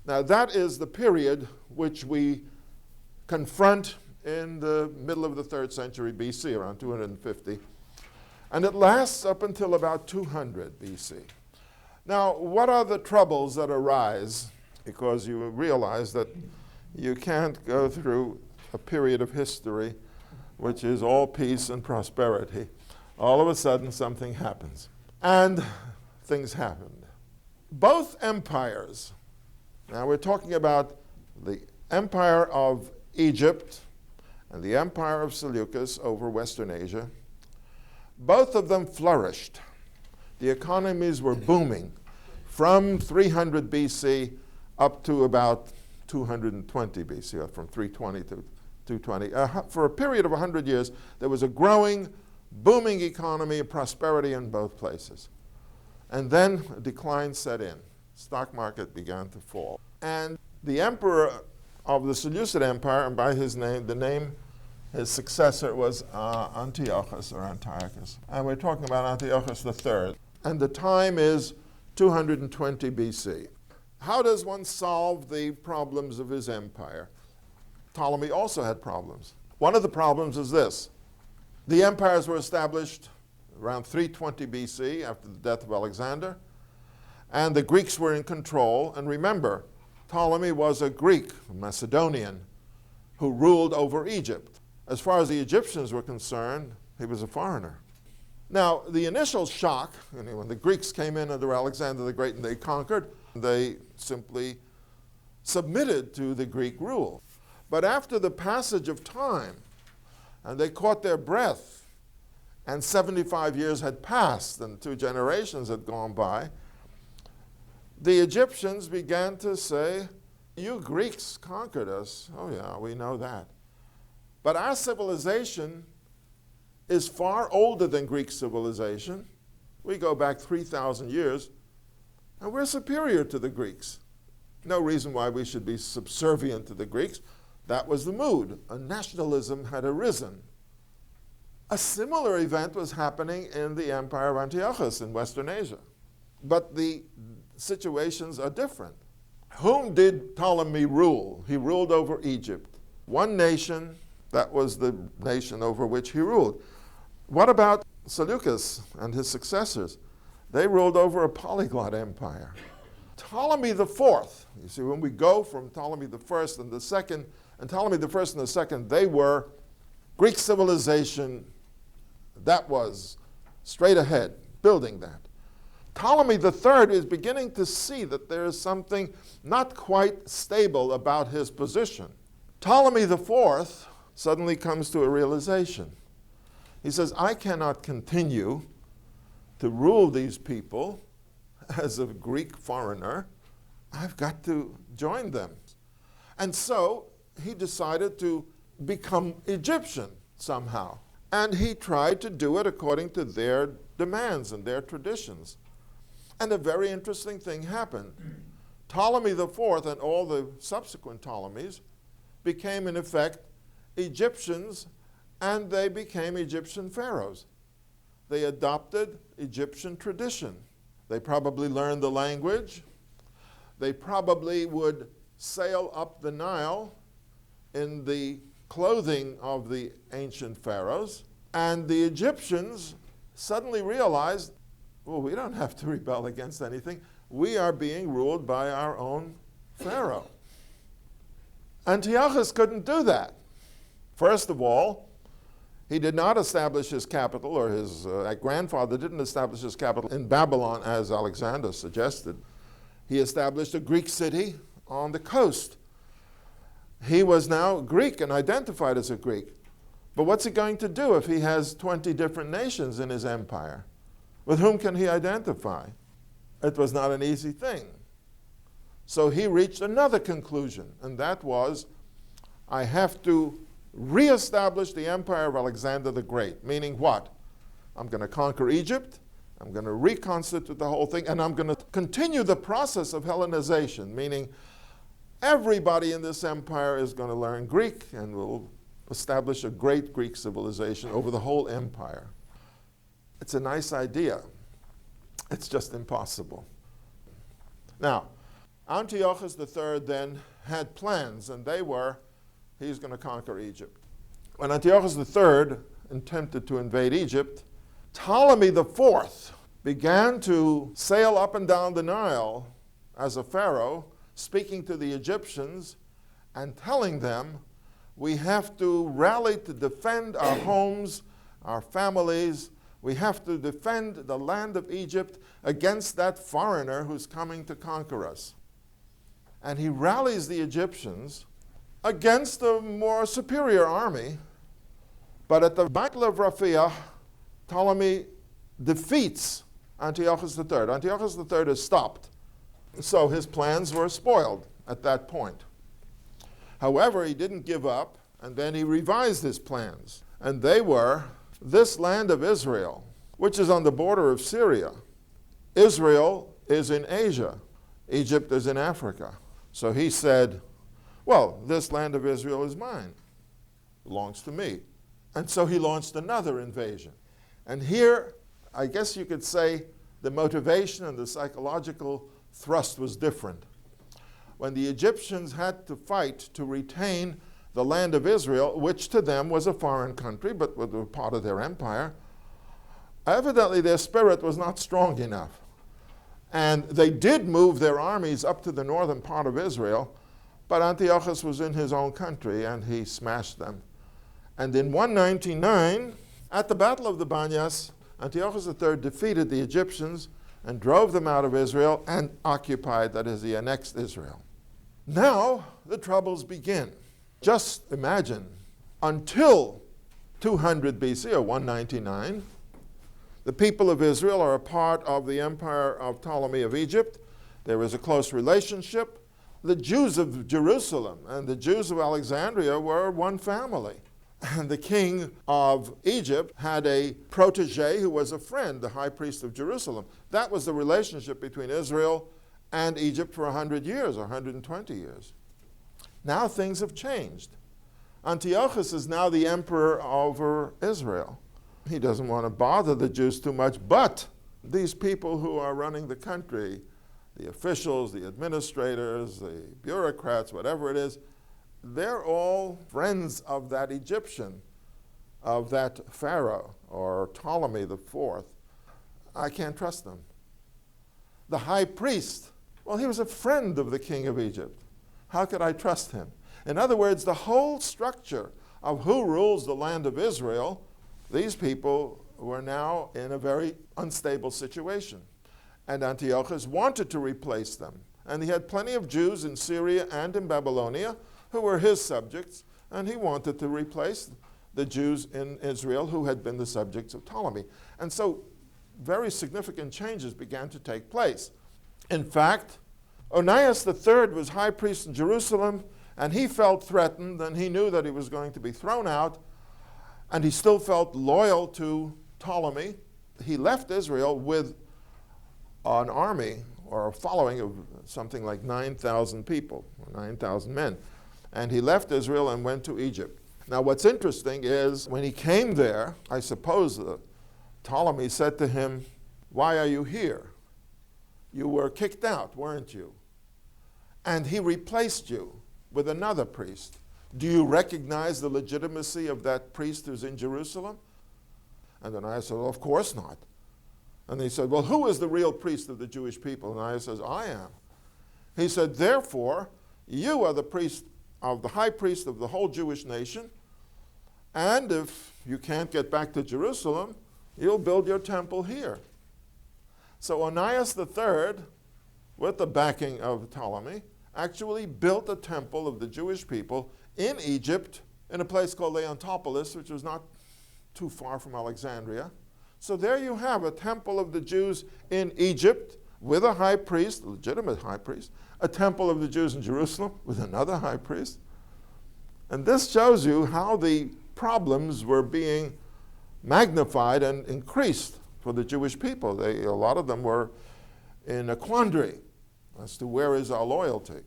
Now that is the period which we confront in the middle of the 3rd century BC, around 250. And it lasts up until about 200 BC. Now, what are the troubles that arise? Because you realize that you can't go through a period of history which is all peace and prosperity. All of a sudden, something happens. And things happened. Both empires, now we're talking about the empire of Egypt and the empire of Seleucus over Western Asia, both of them flourished. The economies were booming from 300 BC up to about 220 BC, or from 320 to 220. For a period of 100 years, there was a growing, booming economy of prosperity in both places. And then a decline set in. Stock market began to fall. And the emperor of the Seleucid Empire, and by his name, his successor was Antiochus or Antiochus. And we're talking about Antiochus III. And the time is 220 BC. How does one solve the problems of his empire? Ptolemy also had problems. One of the problems is this. The empires were established around 320 BC after the death of Alexander, and the Greeks were in control. And remember, Ptolemy was a Greek, a Macedonian, who ruled over Egypt. As far as the Egyptians were concerned, he was a foreigner. Now, the initial shock, when the Greeks came in under Alexander the Great and they conquered, they simply submitted to the Greek rule. But after the passage of time, and they caught their breath, and 75 years had passed and 2 generations had gone by, the Egyptians began to say, you Greeks conquered us. Oh yeah, we know that. But our civilization is far older than Greek civilization. We go back 3,000 years, and we're superior to the Greeks. No reason why we should be subservient to the Greeks. That was the mood. A nationalism had arisen. A similar event was happening in the empire of Antiochus in Western Asia. But the situations are different. Whom did Ptolemy rule? He ruled over Egypt. One nation, that was the nation over which he ruled. What about Seleucus and his successors? They ruled over a polyglot empire. Ptolemy the Fourth, you see, when we go from Ptolemy the First and the Second, and Ptolemy the First and the Second, they were Greek civilization that was straight ahead, building that. Ptolemy the Third is beginning to see that there is something not quite stable about his position. Ptolemy the Fourth suddenly comes to a realization. He says, I cannot continue to rule these people as a Greek foreigner. I've got to join them. And so he decided to become Egyptian somehow. And he tried to do it according to their demands and their traditions. And a very interesting thing happened. Ptolemy the Fourth and all the subsequent Ptolemies became, in effect, Egyptians, and they became Egyptian pharaohs. They adopted Egyptian tradition. They probably learned the language. They probably would sail up the Nile in the clothing of the ancient pharaohs. And the Egyptians suddenly realized, well, we don't have to rebel against anything. We are being ruled by our own pharaoh. Antiochus couldn't do that. First of all, he did not establish his capital, or his grandfather didn't establish his capital in Babylon as Alexander suggested. He established a Greek city on the coast. He was now Greek and identified as a Greek. But what's he going to do if he has 20 different nations in his empire? With whom can he identify? It was not an easy thing. So he reached another conclusion, and that was, I have to reestablish the empire of Alexander the Great. Meaning what? I'm going to conquer Egypt, I'm going to reconstitute the whole thing, and I'm going to continue the process of Hellenization, meaning everybody in this empire is going to learn Greek, and we'll establish a great Greek civilization over the whole empire. It's a nice idea. It's just impossible. Now, Antiochus III then had plans, and they were, he's going to conquer Egypt. When Antiochus III attempted to invade Egypt, Ptolemy the Fourth began to sail up and down the Nile as a pharaoh, speaking to the Egyptians and telling them, we have to rally to defend our homes, our families. We have to defend the land of Egypt against that foreigner who's coming to conquer us. And he rallies the Egyptians against a more superior army. But at the Battle of Raphia, Ptolemy defeats Antiochus III. Antiochus III is stopped. So his plans were spoiled at that point. However, he didn't give up, and then he revised his plans. And they were this land of Israel, which is on the border of Syria. Israel is in Asia. Egypt is in Africa. So he said, well, this land of Israel is mine. It belongs to me. And so he launched another invasion. And here, I guess you could say, the motivation and the psychological thrust was different. When the Egyptians had to fight to retain the land of Israel, which to them was a foreign country, but was a part of their empire, evidently their spirit was not strong enough. And they did move their armies up to the northern part of Israel, but Antiochus was in his own country, and he smashed them. And in 199, at the Battle of the Banyas, Antiochus III defeated the Egyptians and drove them out of Israel and occupied, that is, he annexed Israel. Now the troubles begin. Just imagine, until 200 BC, or 199, the people of Israel are a part of the empire of Ptolemy of Egypt. There is a close relationship. The Jews of Jerusalem and the Jews of Alexandria were one family. And the king of Egypt had a protege who was a friend, the high priest of Jerusalem. That was the relationship between Israel and Egypt for 100 years, or 120 years. Now things have changed. Antiochus is now the emperor over Israel. He doesn't want to bother the Jews too much, but these people who are running the country, the officials, the administrators, the bureaucrats, whatever it is, they're all friends of that Egyptian, of that Pharaoh, or Ptolemy the Fourth. I can't trust them. The high priest, well, he was a friend of the king of Egypt. How could I trust him? In other words, the whole structure of who rules the land of Israel, these people were now in a very unstable situation. And Antiochus wanted to replace them. And he had plenty of Jews in Syria and in Babylonia who were his subjects, and he wanted to replace the Jews in Israel who had been the subjects of Ptolemy. And so very significant changes began to take place. In fact, Onias III was high priest in Jerusalem, and he felt threatened, and he knew that he was going to be thrown out, and he still felt loyal to Ptolemy. He left Israel with an army, or a following of something like 9,000 people, or 9,000 men. And he left Israel and went to Egypt. Now what's interesting is, when he came there, I suppose Ptolemy said to him, "Why are you here? You were kicked out, weren't you? And he replaced you with another priest. Do you recognize the legitimacy of that priest who's in Jerusalem?" And then I said, "Well, of course not." And he said, "Well, who is the real priest of the Jewish people?" And I said, "I am." He said, "Therefore, you are the priest of the high priest of the whole Jewish nation, and if you can't get back to Jerusalem, you'll build your temple here." So Onias III, with the backing of Ptolemy, actually built a temple of the Jewish people in Egypt, in a place called Leontopolis, which was not too far from Alexandria. So there you have a temple of the Jews in Egypt with a high priest, a legitimate high priest, a temple of the Jews in Jerusalem with another high priest. And this shows you how the problems were being magnified and increased for the Jewish people. A lot of them were in a quandary as to where is our loyalty.